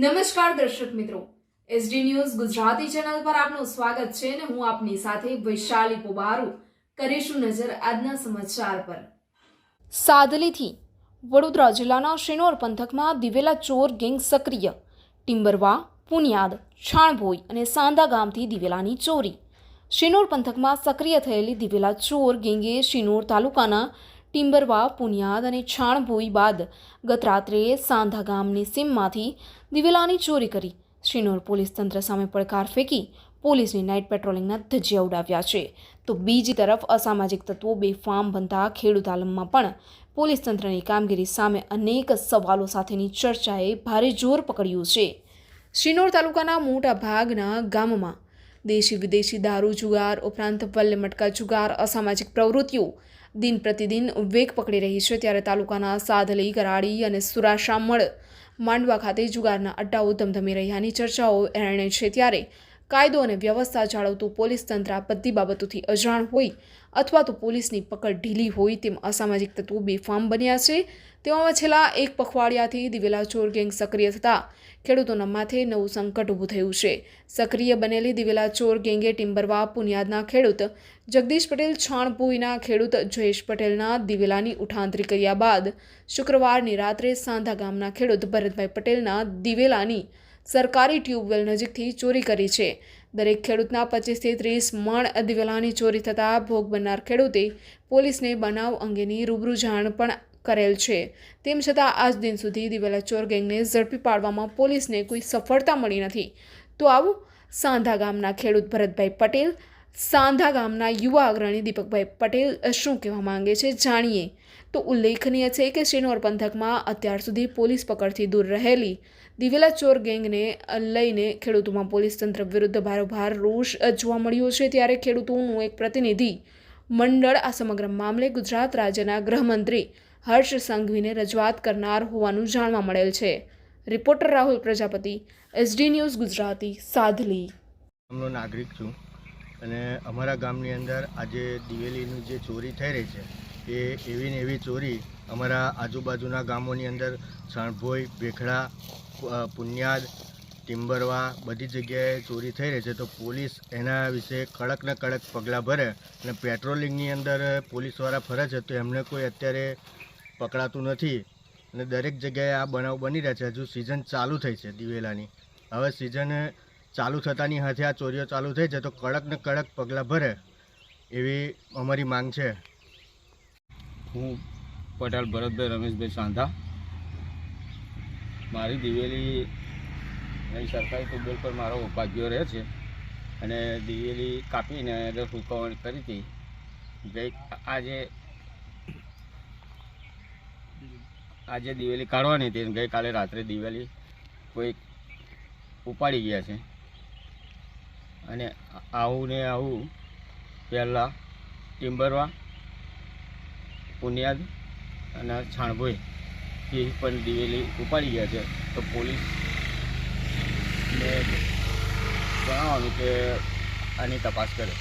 નમસ્કાર દર્શક મિત્રો, એસડી ન્યૂઝ ગુજરાતી ચેનલ પર આપનું સ્વાગત છે અને હું આપની સાથે વૈશાલી પોબારુ કરીશું નજર આજના સમાચાર પર। સાદલીથી વડોદરા જિલ્લાના શિનોર પંથકમાં દિવેલા ચોર ગેંગ સક્રિય। ટિમ્બરવા, પુનિયાદ, છાણભોઈ અને સાંધા ગામથી દિવેલાની ચોરી। શિનોર પંથકમાં સક્રિય થયેલી દિવેલા ચોર ગેંગે શિનોર તાલુકાના ટિમ્બરવા, પુનિયાદ અને છાણભોઈ બાદ ગત રાત્રે સાંધા ગામની સીમમાંથી દિવેલાની ચોરી કરી। શિનોર પોલીસ તંત્ર સામે પડકાર ફેંકી પોલીસની નાઇટ પેટ્રોલિંગના ધજિયા ઉડાવ્યા છે, તો બીજી તરફ અસામાજિક તત્વો બેફામ બનતા ખેડૂત આલમમાં પણ પોલીસ તંત્રની કામગીરી સામે અનેક સવાલો સાથેની ચર્ચાએ ભારે જોર પકડ્યું છે। શિનોર તાલુકાના મોટા ભાગના ગામમાં દેશી વિદેશી દારૂ જુગાર ઉપરાંત વલ્લે મટકા જુગાર અસામાજિક પ્રવૃત્તિઓ દિન પ્રતિદિન વેગ પકડી રહી છે, ત્યારે તાલુકાના સાદલી, કરાડી અને સુરાશામળ માંડવા ખાતે જુગારના અડ્ડાઓ ધમધમી રહ્યાની ચર્ચાઓ એરણે છે। ત્યારે કાયદો અને વ્યવસ્થા જાળવતું પોલીસ તંત્ર આ બધી બાબતોથી અજાણ હોય અથવા તો પોલીસની પકડ ઢીલી હોય તેમ અસામાજિક તત્વો બેફામ બન્યા છે। તેવામાં છેલ્લા એક પખવાડિયાથી દિવેલા ચોર ગેંગ સક્રિય થતાં ખેડૂતોના માથે નવું સંકટ ઊભું થયું છે। સક્રિય બનેલી દિવેલા ચોર ગેંગે ટિમ્બરવા, પુનિયાદના ખેડૂત જગદીશ પટેલ, છાણભોઈના ખેડૂત જયેશ પટેલના દિવેલાની ઉઠાંતરી કર્યા બાદ શુક્રવારની રાત્રે સાંધા ગામના ખેડૂત ભરતભાઈ પટેલના દિવેલાની સરકારી ટ્યુબવેલ નજીકથી ચોરી કરી છે। દરેક ખેડૂતના 25 થી 30 મણ દિવેલાની ચોરી થતાં ભોગ બનનાર ખેડૂતે પોલીસને બનાવ અંગેની રૂબરૂ જાણ પણ કરેલ છે। તેમ છતાં આજ દિન સુધી દિવેલા ચોર ગેંગને ઝડપી પાડવામાં પોલીસને કોઈ સફળતા મળી નથી। તો આવું સાંધા ગામના ખેડૂત ભરતભાઈ પટેલ, સાંધા ગામના યુવા અગ્રણી દીપકભાઈ પટેલ શું કહેવા માંગે છે, જાણીએ। તો ઉલ્લેખનીય છે કે શિનોર પંથકમાં અત્યાર સુધી પોલીસ પકડથી દૂર રહેલી દિવેલા ચોર ગેંગને લઈને ખેડૂતોમાં પોલીસ તંત્ર વિરુદ્ધ ભારોભાર રોષ જોવા મળ્યો છે। ત્યારે ખેડૂતોનું એક પ્રતિનિધિ મંડળ આ સમગ્ર મામલે ગુજરાત રાજ્યના ગૃહમંત્રી હર્ષ સંઘવીને રજૂઆત કરનાર હોવાનું જાણવા મળેલ છે। Reporter Rahul Prajapati, S D news Gujarati, Sadli. ગામનો નાગરિક છું અને અમારા ગામની અંદર આજે દિવેલીની જે ચોરી થઈ રહી છે એ એવી ને એવી ચોરી અમારા આજુબાજુના ગામોની અંદર છાણભોઈ, ભેખડા, પુનિયાદ, ટિમ્બરવા બધી જગ્યાએ ચોરી થઈ રહી છે। તો પોલીસ એના વિશે કડક ને કડક પગલાં ભરે અને પેટ્રોલિંગની અંદર પોલીસવાળા ફરે છે તો એમને કોઈ અત્યારે પકડાતું નથી અને દરેક જગ્યાએ આ બનાવ બની રહ્યા છે। હજુ સિઝન ચાલુ થઈ છે દિવેલાની, હવે સિઝન ચાલુ થતાની સાથે આ ચોરીઓ ચાલુ થઈ છે તો કડક ને કડક પગલાં ભરે એવી અમારી માંગ છે। હું પટેલ ભરતભાઈ રમેશભાઈ સાંધા। મારી દિવેલી અહીં સરકારી ટ્યુબવેલ પર મારો ઉપાધ્યો રહે છે અને દિવેલી કાપીને એને સુકવણી કરી હતી। આજે દિવેલી કાઢવાની હતી, ગઈકાલે રાત્રે દિવેલી કોઈ ઉપાડી ગયા છે અને આવું ને આવું પહેલાં ટિમ્બરવા, પુનિયાદ અને છાણભોઈ એ પણ દિવેલી ઉપાડી ગયા છે। તો પોલીસને જણાવવાનું કે આની તપાસ કરે।